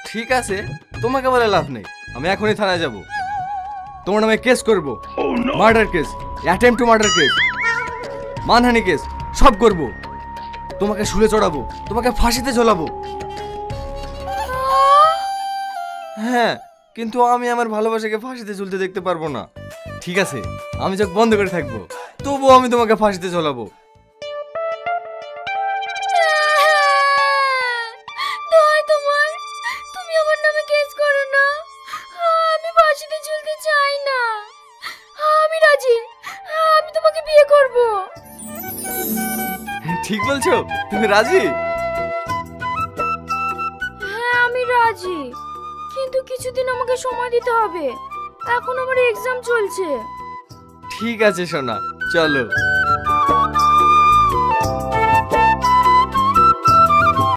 ঠিক আছে, তোমাকে বলে লাভ নেই, আমি এখনই থানায় যাব। তোমার নামে কেস করব, murder case, attempt to murder case, মানহানি কেস, সব করব। তোমাকে শুলে চড়াবো, তোমাকে ফাঁসিতে ঝোলাবো। হ্যাঁ, কিন্তু আমি আমার ভালোবাসাকে ফাঁসিতে ঝুলতে দেখতে পারবো না। ঠিক আছে, আমি চোখ বন্ধ করে থাকবো, তবুও আমি তোমাকে ফাঁসিতে ঝোলাবো। তুমি আমার নামে কেস করো না, আমি ফাঁসিতে ঝুলতে চাই না। আমি রাজি, আমি তোমাকে বিয়ে করব। ঠিক বলছো? তুমি রাজি? হ্যাঁ আমি রাজি, কিন্তু কিছুদিন আমাকে সময় দিতে হবে, এখন আমার এক্সাম চলছে। ঠিক আছে সোনা, চলো।